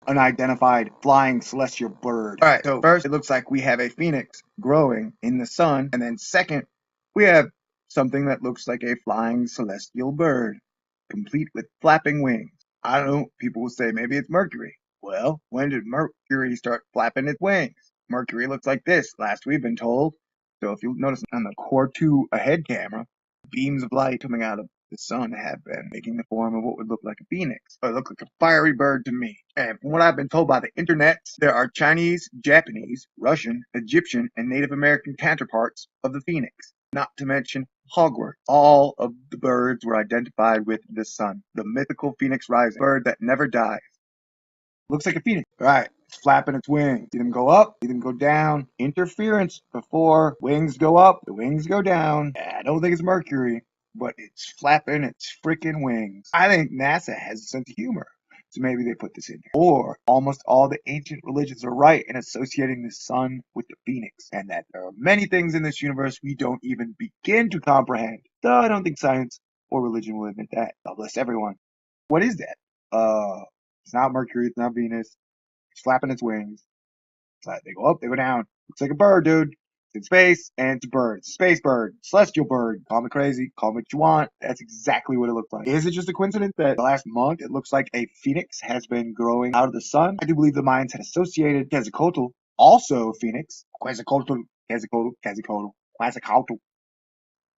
unidentified flying celestial bird. All right, so first it looks like we have a phoenix growing in the sun, and then second we have something that looks like a flying celestial bird, complete with flapping wings. I don't know, people will say maybe it's Mercury. Well, when did Mercury start flapping its wings? Mercury looks like this, last we've been told. So if you notice on the Core 2 ahead camera, beams of light coming out of the sun have been making the form of what would look like a phoenix. Or look like a fiery bird to me. And from what I've been told by the internet, there are Chinese, Japanese, Russian, Egyptian, and Native American counterparts of the phoenix. Not to mention Hogwarts. All of the birds were identified with the sun, the mythical phoenix rising, bird that never dies. Looks like a phoenix. All right, it's flapping its wings. See them go up, see them go down. Interference before wings go up, the wings go down. I don't think it's Mercury, but it's flapping its freaking wings. I think NASA has a sense of humor. So maybe they put this in here. Or almost all the ancient religions are right in associating the sun with the phoenix, and that there are many things in this universe we don't even begin to comprehend. Though I don't think science or religion will admit that. God bless everyone. What is that? It's not Mercury, it's not Venus. It's flapping its wings. It's like they go up, they go down. Looks like a bird, dude. It's in space, and it's a bird. It's a space bird. Celestial bird. Call me crazy. Call me what you want. That's exactly what it looks like. Is it just a coincidence that the last month it looks like a phoenix has been growing out of the sun? I do believe the Mayans had associated Quetzalcoatl, also a phoenix. Quetzalcoatl, Quetzalcoatl, Quetzalcoatl, Quetzalcoatl.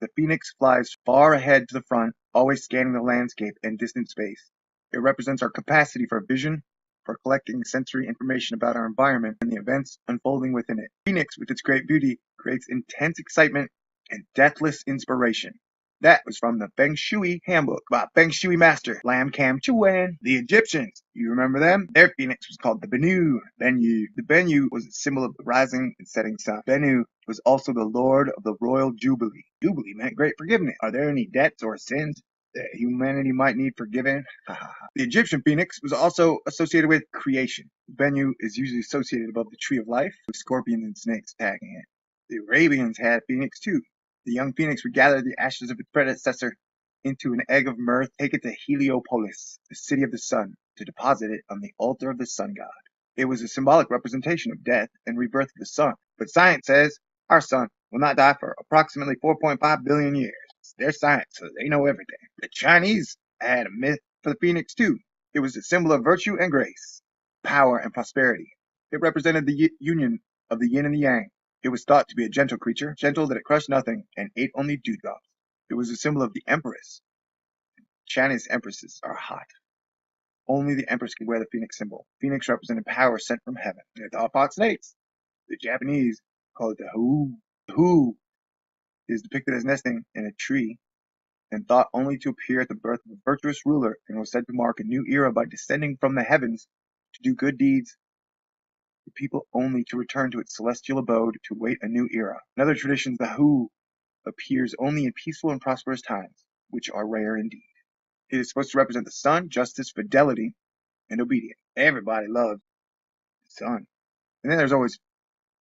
The phoenix flies far ahead to the front, always scanning the landscape and distant space. It represents our capacity for vision, for collecting sensory information about our environment and the events unfolding within it. Phoenix, with its great beauty, creates intense excitement and deathless inspiration. That was from the Feng Shui handbook by Feng Shui master Lam Kam Chuan. The Egyptians, you remember them? Their phoenix was called the Bennu. Bennu. The Bennu was a symbol of the rising and setting sun. Bennu was also the lord of the royal jubilee. Jubilee meant great forgiveness. Are there any debts or sins that humanity might need forgiven? The Egyptian phoenix was also associated with creation. Bennu is usually associated above the tree of life, with scorpions and snakes attacking it. The Arabians had phoenix too. The young phoenix would gather the ashes of its predecessor into an egg of mirth, take it to Heliopolis, the city of the sun, to deposit it on the altar of the sun god. It was a symbolic representation of death and rebirth of the sun. But science says our sun will not die for approximately 4.5 billion years. It's their science, so they know everything. The Chinese had a myth for the phoenix too. It was a symbol of virtue and grace, power and prosperity. It represented the union of the yin and the yang. It was thought to be a gentle creature, gentle that it crushed nothing and ate only dewdrops. It was a symbol of the empress. Chinese empresses are hot. Only the empress can wear the phoenix symbol. Phoenix represented power sent from heaven. They thought fought snakes. The Japanese call it the huu. The huu is depicted as nesting in a tree and thought only to appear at the birth of a virtuous ruler, and was said to mark a new era by descending from the heavens to do good deeds for people only to return to its celestial abode to await a new era. In other traditions, the huu appears only in peaceful and prosperous times, which are rare indeed. It is supposed to represent the sun, justice, fidelity, and obedience. Everybody loves the sun. And then there's always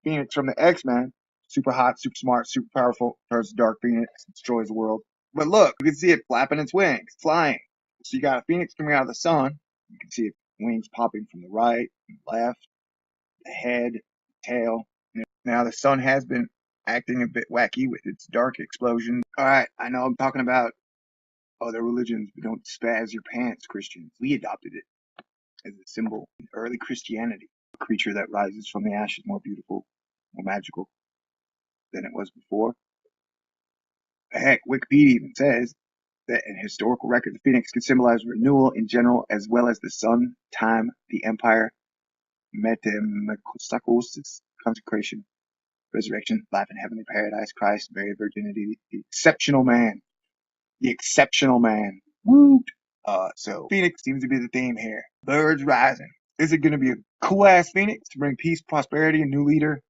Phoenix from the X-Men. Super hot, super smart, super powerful. Turns to Dark Phoenix, destroys the world. But look, you can see it flapping its wings, flying. So you got a phoenix coming out of the sun. You can see its wings popping from the right and left, the head, tail. Now the sun has been acting a bit wacky with its dark explosions. Alright, I know I'm talking about other religions, but don't spaz your pants, Christians. We adopted it as a symbol in early Christianity. A creature that rises from the ashes, more beautiful, more magical than it was before. Heck, Wikipedia even says that in historical record, the phoenix could symbolize renewal in general, as well as the sun, time, the empire, metamorphosis, consecration, resurrection, life in heavenly paradise, Christ, Mary, virginity, the exceptional man. The exceptional man. Woot! So Phoenix seems to be the theme here. Birds rising. Is it going to be a cool ass Phoenix to bring peace, prosperity, a new leader,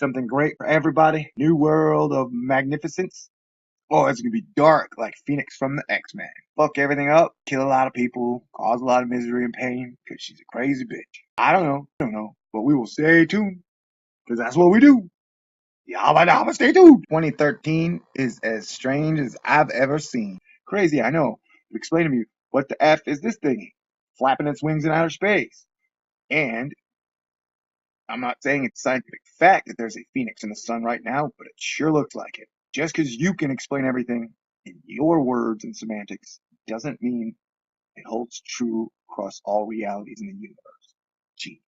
something great for everybody, new world of magnificence? Or it's going to be dark like Phoenix from the X-Men. Fuck everything up, kill a lot of people, cause a lot of misery and pain because she's a crazy bitch. I don't know, but we will stay tuned because that's what we do. Yabba dabba, stay tuned. 2013 is as strange as I've ever seen. Crazy, I know. But explain to me, what the F is this thing? Flapping its wings in outer space. And I'm not saying it's scientific fact that there's a phoenix in the sun right now, but it sure looks like it. Just because you can explain everything in your words and semantics doesn't mean it holds true across all realities in the universe. Jeez.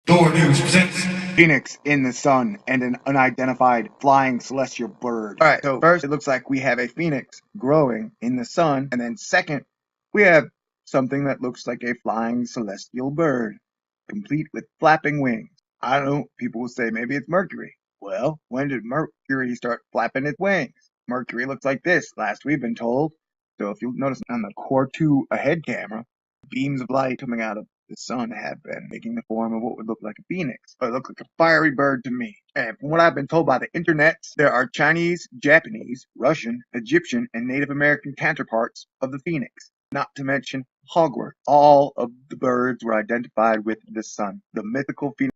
Thor News presents Phoenix in the sun and an unidentified flying celestial bird. Alright, so first it looks like we have a phoenix growing in the sun, and then second, we have something that looks like a flying celestial bird, complete with flapping wings. I don't know, people will say maybe it's Mercury. Well, when did Mercury start flapping its wings? Mercury looks like this, last we've been told. So if you'll notice on the Core 2 ahead camera, beams of light coming out of the sun have been taking the form of what would look like a phoenix, or look like a fiery bird to me. And from what I've been told by the internet, there are Chinese, Japanese, Russian, Egyptian, and Native American counterparts of the phoenix, not to mention Hogwarts. All of the birds were identified with the sun. The mythical phoenix